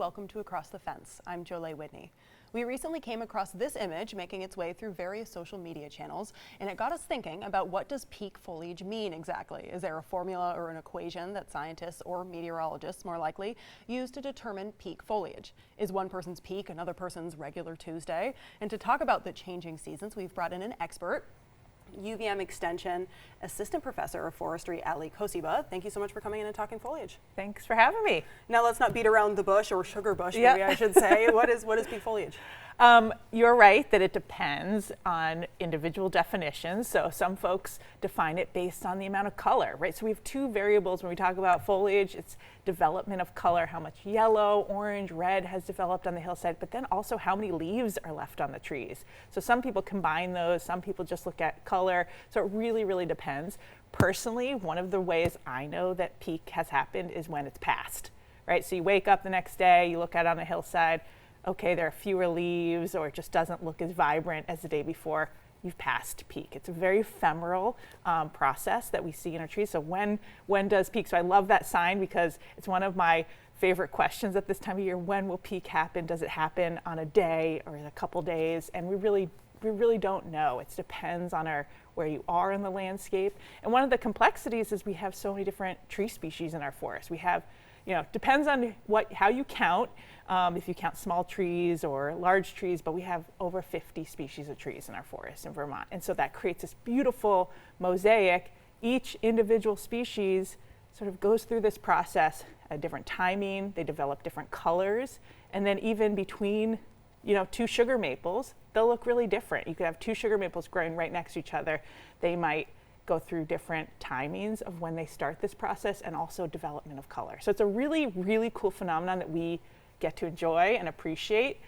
welcome to Across the Fence. I'm Jolene Whitney. We recently came across this image making its way through various social media channels, and it got us thinking about what does peak foliage mean exactly? Is there a formula or an equation that scientists or meteorologists, more likely, use to determine peak foliage? Is one person's peak another person's regular Tuesday? And to talk about the changing seasons, we've brought in an expert, UVM Extension Assistant Professor of Forestry, Ali Kosiba. Thank you so much for coming in and talking foliage. Thanks for having me. Now let's not beat around the bush, or sugar bush, maybe I should say. What is peak foliage? You're right that it depends on individual definitions. So some folks define it based on the amount of color, right? So we have two variables when we talk about foliage. It's development of color, how much yellow, orange, red has developed on the hillside, but then also how many leaves are left on the trees. So some people combine those, some people just look at color. So it really, really depends. Personally, one of the ways I know that peak has happened is when it's passed, right? So you wake up the next day, you look out on the hillside, okay, there are fewer leaves, or it just doesn't look as vibrant as the day before. You've passed peak. It's a very ephemeral process that we see in our trees. So when does peak? So I love that sign because it's one of my favorite questions at this time of year. When will peak happen? Does it happen on a day or in a couple days? And we really don't know. It depends on where you are in the landscape. And one of the complexities is we have so many different tree species in our forest. We have, depends on how you count, if you count small trees or large trees, but we have over 50 species of trees in our forest in Vermont. And so that creates this beautiful mosaic. Each individual species sort of goes through this process at different timing. They develop different colors. And then even between two sugar maples, they'll look really different. You could have two sugar maples growing right next to each other. They might go through different timings of when they start this process and also development of color. So it's a really, really cool phenomenon that we get to enjoy and appreciate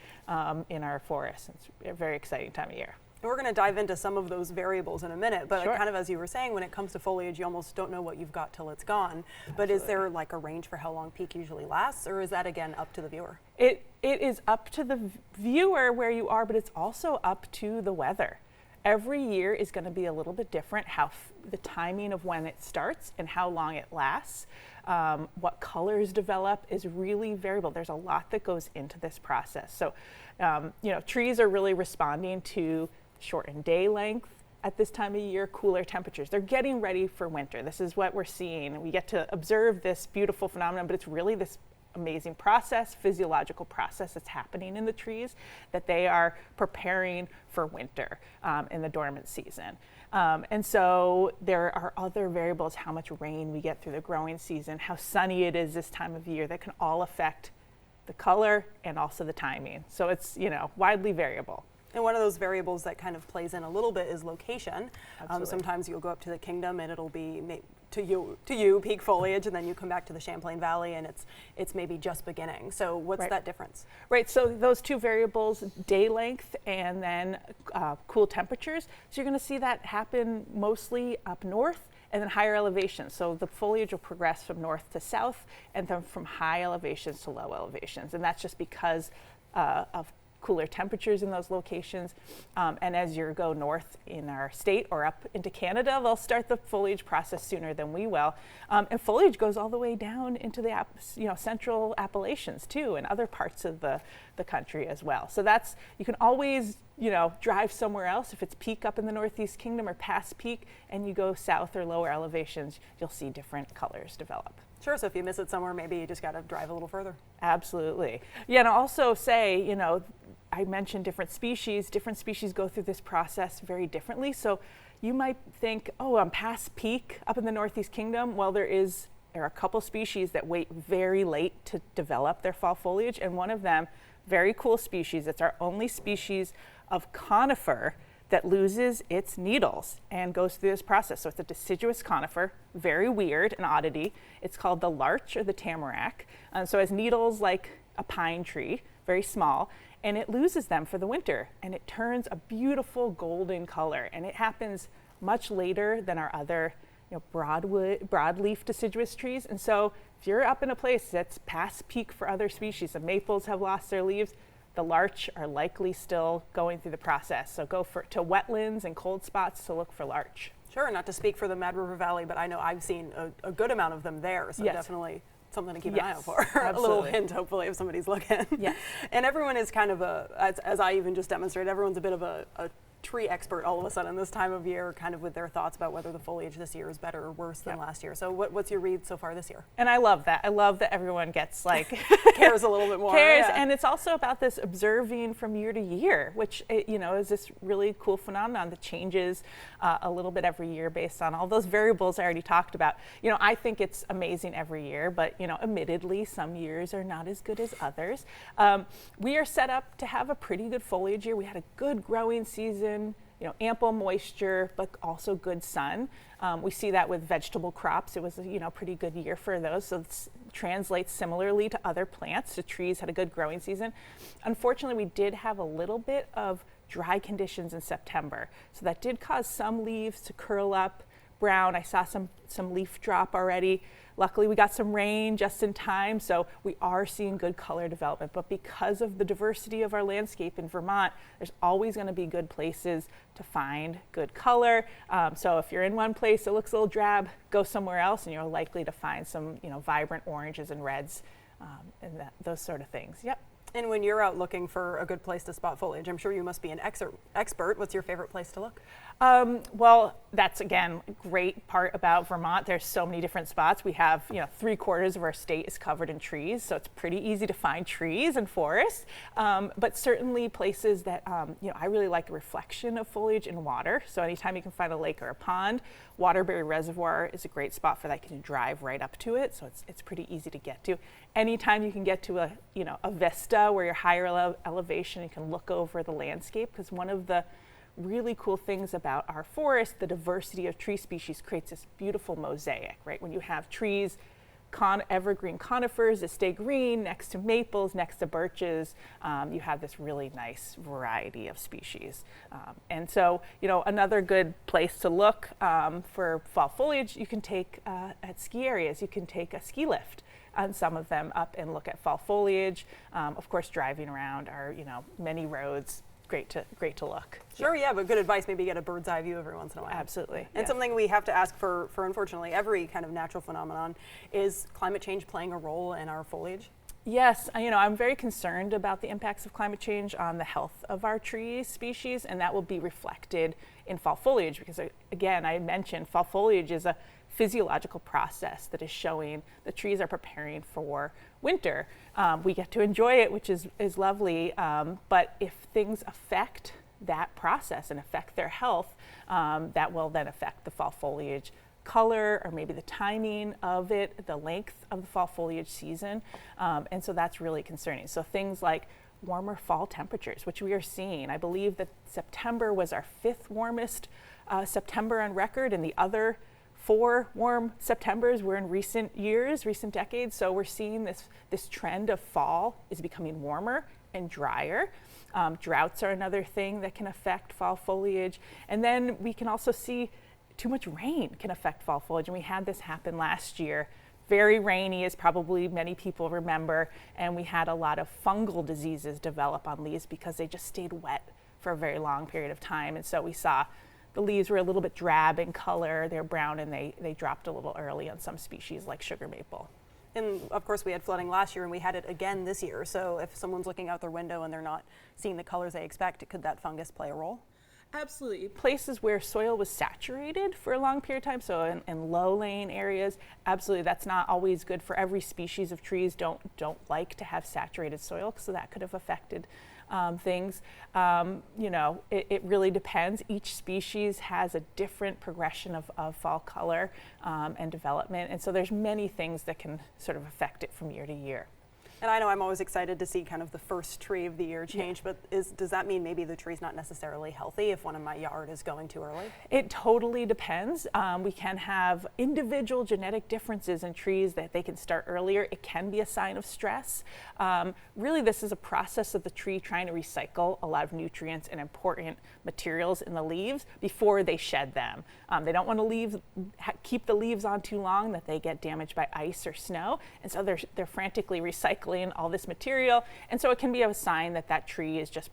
in our forests. It's a very exciting time of year. We're going to dive into some of those variables in a minute, but Sure. kind of as you were saying, when it comes to foliage, you almost don't know what you've got till it's gone. Absolutely. But is there like a range for how long peak usually lasts, or is that again up to the viewer? It is up to the viewer where you are, but it's also up to the weather. Every year is going to be a little bit different, the timing of when it starts and how long it lasts. What colors develop is really variable. There's a lot that goes into this process. So, trees are really responding to shortened day length at this time of year, cooler temperatures. They're getting ready for winter. This is what we're seeing. We get to observe this beautiful phenomenon, but it's really this amazing process, physiological process that's happening in the trees, that they are preparing for winter in the dormant season. And so there are other variables, how much rain we get through the growing season, how sunny it is this time of year, that can all affect the color and also the timing. So it's, widely variable. And one of those variables that kind of plays in a little bit is location. Absolutely. Sometimes you'll go up to the Kingdom and it'll be to you peak foliage, and then you come back to the Champlain Valley and it's maybe just beginning. So what's Right. that difference? Right, so those two variables, day length and then cool temperatures. So you're going to see that happen mostly up north and then higher elevations. So the foliage will progress from north to south and then from high elevations to low elevations. And that's just because of cooler temperatures in those locations. And as you go north in our state or up into Canada, they'll start the foliage process sooner than we will. And foliage goes all the way down into the central Appalachians too, and other parts of the country as well. So you can always drive somewhere else. If it's peak up in the Northeast Kingdom or past peak and you go south or lower elevations, you'll see different colors develop. Sure, so if you miss it somewhere, maybe you just got to drive a little further. Absolutely. Yeah, and I'll also say, I mentioned different species go through this process very differently. So you might think, I'm past peak up in the Northeast Kingdom. Well, there are a couple species that wait very late to develop their fall foliage, and one of them, very cool species, it's our only species of conifer that loses its needles and goes through this process. So it's a deciduous conifer, very weird, an oddity. It's called the larch or the tamarack. So it has needles like a pine tree, very small, and it loses them for the winter, and it turns a beautiful golden color, and it happens much later than our other broadleaf deciduous trees. And so if you're up in a place that's past peak for other species, the maples have lost their leaves, the larch are likely still going through the process. So go to wetlands and cold spots to look for larch. Sure, not to speak for the Mad River Valley, but I know I've seen a good amount of them there, so Yes. definitely something to keep an eye out Yes, for. A little absolutely. hint, hopefully, if somebody's looking. Yes. And everyone is kind of as I even just demonstrated, everyone's a bit of a tree expert all of a sudden this time of year, kind of with their thoughts about whether the foliage this year is better or worse than last year. So what's your read so far this year? And I love that. I love that everyone gets like Cares a little bit more. cares, Yeah. and it's also about this observing from year to year, which is this really cool phenomenon that changes a little bit every year based on all those variables I already talked about. I think it's amazing every year, but admittedly, some years are not as good as others. We are set up to have a pretty good foliage year. We had a good growing season. Ample moisture, but also good sun. We see that with vegetable crops. It was a pretty good year for those. So it translates similarly to other plants. The trees had a good growing season. Unfortunately, we did have a little bit of dry conditions in September. So that did cause some leaves to curl up brown. I saw some leaf drop already. Luckily, we got some rain just in time, so we are seeing good color development. But because of the diversity of our landscape in Vermont, there's always going to be good places to find good color. So if you're in one place that looks a little drab, go somewhere else, and you're likely to find some vibrant oranges and reds and those sort of things. Yep. And when you're out looking for a good place to spot foliage, I'm sure you must be an expert. What's your favorite place to look? Well, that's again a great part about Vermont. There's so many different spots. We have 3/4 of our state is covered in trees, so it's pretty easy to find trees and forests. But certainly places that I really like the reflection of foliage in water. So anytime you can find a lake or a pond, Waterbury Reservoir is a great spot for that. You can drive right up to it, so it's pretty easy to get to. Anytime you can get to a vista where you're higher elevation, you can look over the landscape, because one of the really cool things about our forest, the diversity of tree species creates this beautiful mosaic, right? When you have trees, evergreen conifers that stay green next to maples, next to birches, you have this really nice variety of species. And so, another good place to look for fall foliage, you can take at ski areas, you can take a ski lift on some of them up and look at fall foliage. Of course, driving around our, many roads, great to look. Sure, yeah, but good advice, maybe get a bird's eye view every once in a while. Absolutely. And yes. something we have to ask for unfortunately every kind of natural phenomenon, is climate change playing a role in our foliage? Yes, I'm very concerned about the impacts of climate change on the health of our tree species, and that will be reflected in fall foliage, because again, I mentioned fall foliage is a physiological process that is showing the trees are preparing for winter. We get to enjoy it, which is lovely, but if things affect that process and affect their health, that will then affect the fall foliage color, or maybe the timing of it, the length of the fall foliage season, and so that's really concerning. So things like warmer fall temperatures, which we are seeing. I believe that September was our 5th warmest September on record, and the other 4 warm Septembers were in recent years, recent decades. So we're seeing this trend of fall is becoming warmer and drier. Droughts are another thing that can affect fall foliage. And then we can also see too much rain can affect fall foliage. And we had this happen last year. Very rainy, as probably many people remember. And we had a lot of fungal diseases develop on leaves because they just stayed wet for a very long period of time. And so we saw the leaves were a little bit drab in color, they're brown, and they dropped a little early on some species like sugar maple. And of course we had flooding last year and we had it again this year. So if someone's looking out their window and they're not seeing the colors they expect, could that fungus play a role? Absolutely. Places where soil was saturated for a long period of time, so in low-lying areas, absolutely, that's not always good for every species of trees. Don't like to have saturated soil, so that could have affected things. It really depends. Each species has a different progression of fall color and development, and so there's many things that can sort of affect it from year to year. And I know I'm always excited to see kind of the first tree of the year change, but does that mean maybe the tree's not necessarily healthy if one in my yard is going too early? It totally depends. We can have individual genetic differences in trees that they can start earlier. It can be a sign of stress. Really, this is a process of the tree trying to recycle a lot of nutrients and important materials in the leaves before they shed them. They don't want to keep the leaves on too long that they get damaged by ice or snow, and so they're frantically recycling all this material, and so it can be a sign that tree is just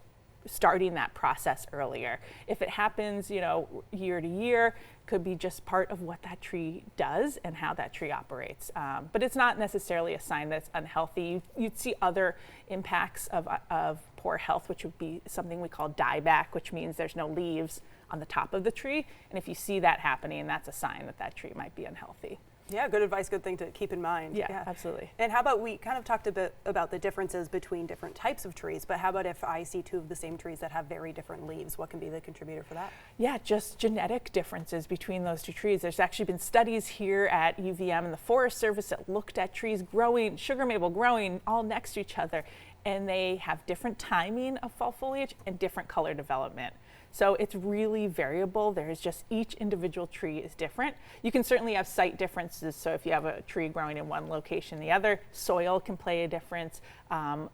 starting that process earlier. If it happens, you know, year to year, could be just part of what that tree does and how that tree operates. But it's not necessarily a sign that it's unhealthy. You'd see other impacts of poor health, which would be something we call dieback, which means there's no leaves on the top of the tree. And if you see that happening, that's a sign that that tree might be unhealthy. Yeah, good advice, good thing to keep in mind. Yeah, absolutely. And how about, we kind of talked a bit about the differences between different types of trees, but how about if I see two of the same trees that have very different leaves? What can be the contributor for that? Yeah, just genetic differences between those two trees. There's actually been studies here at UVM and the Forest Service that looked at trees growing, sugar maple growing all next to each other, and they have different timing of fall foliage and different color development. So it's really variable. There's just each individual tree is different. You can certainly have site differences. So if you have a tree growing in one location, the other, soil can play a difference, and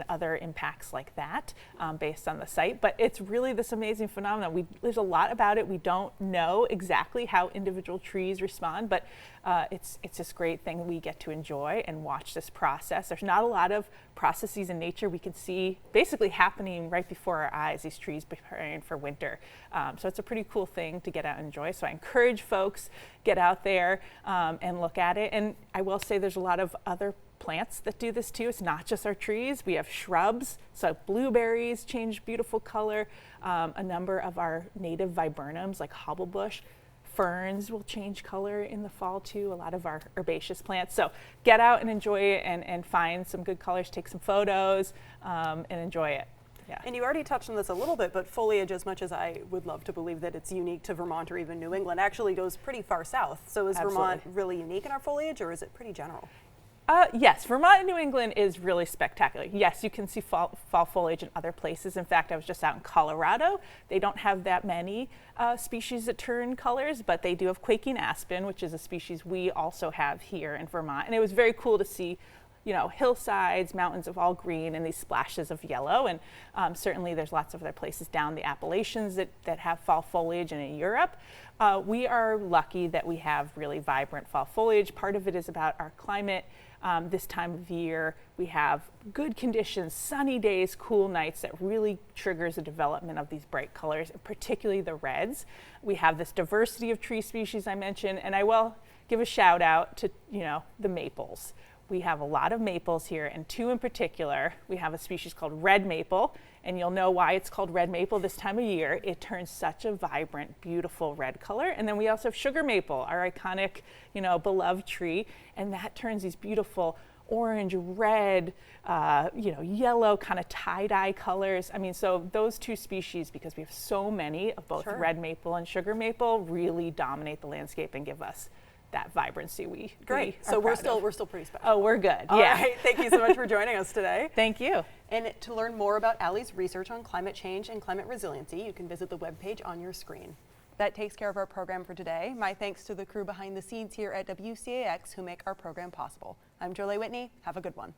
other impacts like that based on the site. But it's really this amazing phenomenon. There's a lot about it. We don't know exactly how individual trees respond, but it's this great thing we get to enjoy and watch this process. There's not a lot of processes in nature we can see basically happening right before our eyes, these trees preparing for winter. So it's a pretty cool thing to get out and enjoy. So I encourage folks, get out there and look at it. And I will say there's a lot of other plants that do this too. It's not just our trees. We have shrubs. So blueberries change beautiful color. A number of our native viburnums like hobblebush. Ferns will change color in the fall too, a lot of our herbaceous plants. So get out and enjoy it and find some good colors, take some photos and enjoy it. Yeah. And you already touched on this a little bit, but foliage, as much as I would love to believe that it's unique to Vermont or even New England, actually goes pretty far south. So is Vermont really unique in our foliage, or is it pretty general? Yes, Vermont and New England is really spectacular. Yes, you can see fall foliage in other places. In fact, I was just out in Colorado. They don't have that many species that turn colors, but they do have quaking aspen, which is a species we also have here in Vermont. And it was very cool to see, you know, hillsides, mountains of all green and these splashes of yellow. And certainly there's lots of other places down the Appalachians that have fall foliage, and in Europe. We are lucky that we have really vibrant fall foliage. Part of it is about our climate. This time of year, we have good conditions, sunny days, cool nights that really triggers the development of these bright colors, and particularly the reds. We have this diversity of tree species I mentioned, and I will give a shout out to, you know, the maples. We have a lot of maples here, and two in particular. We have a species called red maple, and you'll know why it's called red maple this time of year. It turns such a vibrant, beautiful red color. And then we also have sugar maple, our iconic, you know, beloved tree, and that turns these beautiful orange, red, you know, yellow kind of tie-dye colors. I mean, so those two species, because we have so many of both red maple and sugar maple, really dominate the landscape and give us that vibrancy Great. So we're still pretty special. Oh, we're good. All yeah. right. Thank you so much for joining us today. Thank you. And to learn more about Ali's research on climate change and climate resiliency, you can visit the webpage on your screen. That takes care of our program for today. My thanks to the crew behind the scenes here at WCAX who make our program possible. I'm Jolie Whitney. Have a good one.